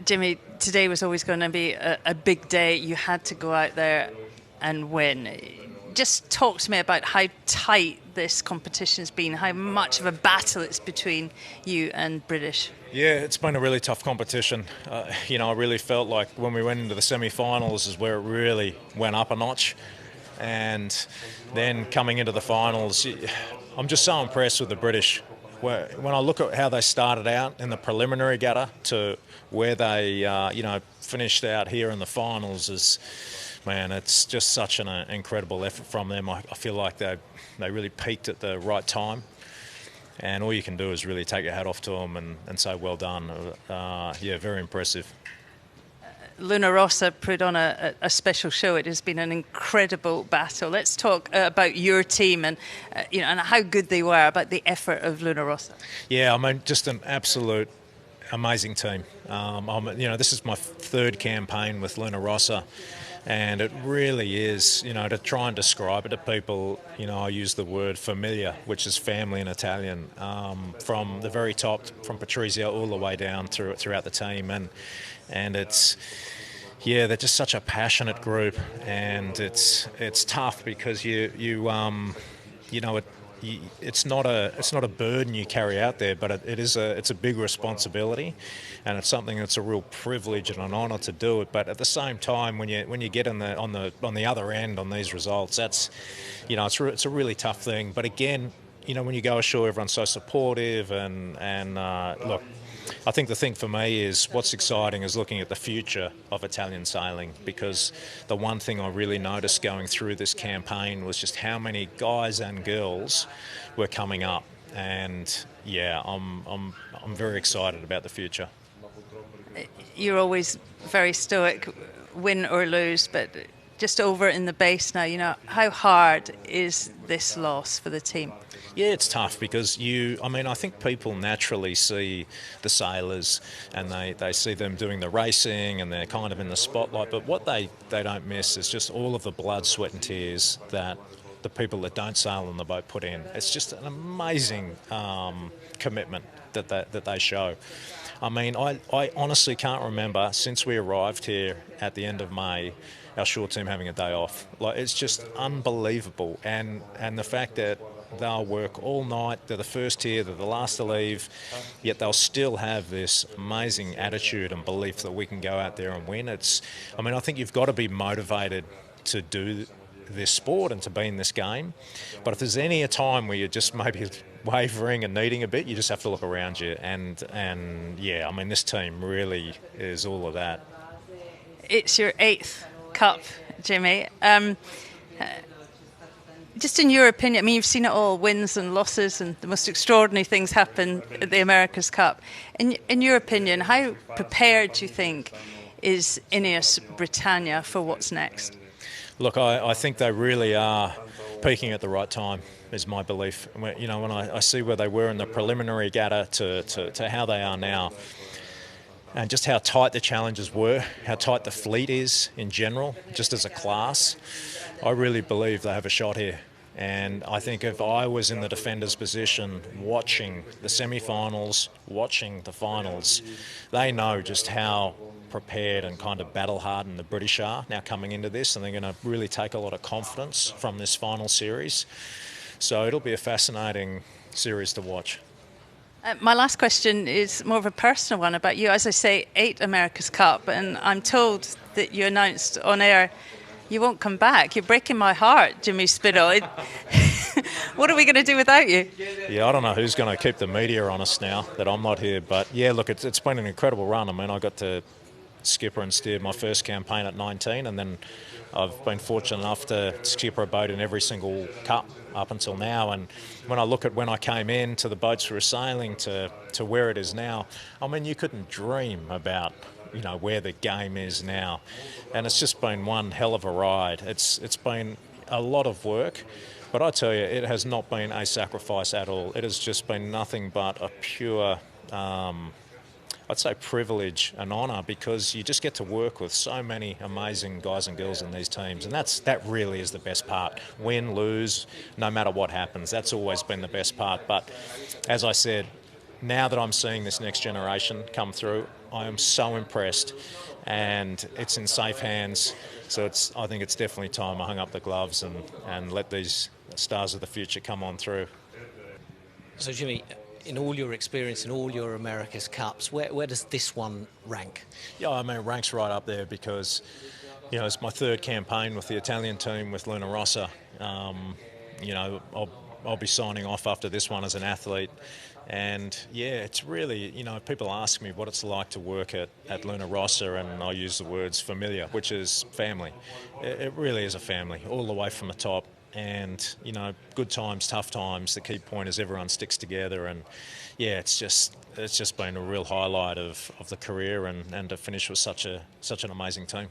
Jimmy, today was always going to be a big day. You had to go out there and win. Just talk to me about how tight this competition's been, how much of a battle it's between you and British. Yeah, it's been a really tough competition. I really felt like when we went into the semi-finals is where it really went up a notch. And then coming into the finals, I'm just so impressed with the British. When I look at how they started out in the preliminary gutter to where they, finished out here in the finals man, it's just such an incredible effort from them. I feel like they really peaked at the right time. And all you can do is really take your hat off to them and say, well done. Very impressive. Luna Rossa put on a special show. It has been an incredible battle. Let's talk about your team and how good they were, about the effort of Luna Rossa. Yeah, I mean, just an absolute amazing team. This is my third campaign with Luna Rossa. And it really is, to try and describe it to people, I use the word familiar, which is family in Italian, from the very top, from Patrizio all the way down throughout the team. And it's, they're just such a passionate group, and it's tough because it's not a burden you carry out there, but it's a big responsibility, and it's something that's a real privilege and an honour to do it. But at the same time, when you get on the other end on these results, that's it's a really tough thing. But again, when you go ashore, everyone's so supportive, and look. I think the thing for me is what's exciting is looking at the future of Italian sailing, because the one thing I really noticed going through this campaign was just how many guys and girls were coming up, and I'm very excited about the future. You're always very stoic, win or lose, but just over in the base now, how hard is this loss for the team? Yeah, it's tough because I think people naturally see the sailors and they see them doing the racing and they're kind of in the spotlight, but what they don't miss is just all of the blood, sweat and tears that the people that don't sail on the boat put in. It's just an amazing commitment that they show. I mean, I honestly can't remember since we arrived here at the end of May, our shore team having a day off. Like, it's just unbelievable, and the fact that they'll work all night, they're the first here, they're the last to leave, yet they'll still have this amazing attitude and belief that we can go out there and win. I think you've got to be motivated to do this sport and to be in this game, but if there's any time where you're just maybe wavering and needing a bit, you just have to look around you, and this team really is all of that. It's your 8th Cup, Jimmy. Just in your opinion, you've seen it all, wins and losses, and the most extraordinary things happen at the America's Cup. In your opinion, how prepared do you think is Ineos Britannia for what's next? Look, I think they really are peaking at the right time, is my belief. When I see where they were in the preliminary gutter to how they are now, and just how tight the challenges were, how tight the fleet is in general, just as a class, I really believe they have a shot here. And I think if I was in the defender's position, watching the semi-finals, watching the finals, they know just how prepared and kind of battle-hardened the British are now coming into this, and they're going to really take a lot of confidence from this final series. So it'll be a fascinating series to watch. My last question is more of a personal one about you. As I say, 8 America's Cup, and I'm told that you announced on air you won't come back. You're breaking my heart, Jimmy Spithill. What are we going to do without you? Yeah, I don't know who's going to keep the media honest now that I'm not here. But yeah, look, it's been an incredible run. I mean, I got to skipper and steer my first campaign at 19, and then I've been fortunate enough to skipper a boat in every single cup up until now. And when I look at when I came in to the boats we were sailing to where it is now, I mean, you couldn't dream about where the game is now, and it's just been one hell of a ride. It's been a lot of work, but I tell you, it has not been a sacrifice at all. It has just been nothing but a pure I'd say privilege and honour, because you just get to work with so many amazing guys and girls in these teams, and that really is the best part. Win, lose, no matter what happens, that's always been the best part. But as I said, now that I'm seeing this next generation come through, I am so impressed, and it's in safe hands. So I think it's definitely time I hung up the gloves and let these stars of the future come on through. So, Jimmy, in all your experience, in all your America's Cups, where does this one rank? Yeah, I mean, it ranks right up there because, it's my third campaign with the Italian team with Rossa. I'll be signing off after this one as an athlete. And yeah, it's really, people ask me what it's like to work at Rossa, and I use the words familiar, which is family. It really is a family, all the way from the top. And, good times, tough times, the key point is everyone sticks together. And yeah, it's just been a real highlight of the career, and to finish with such an amazing team.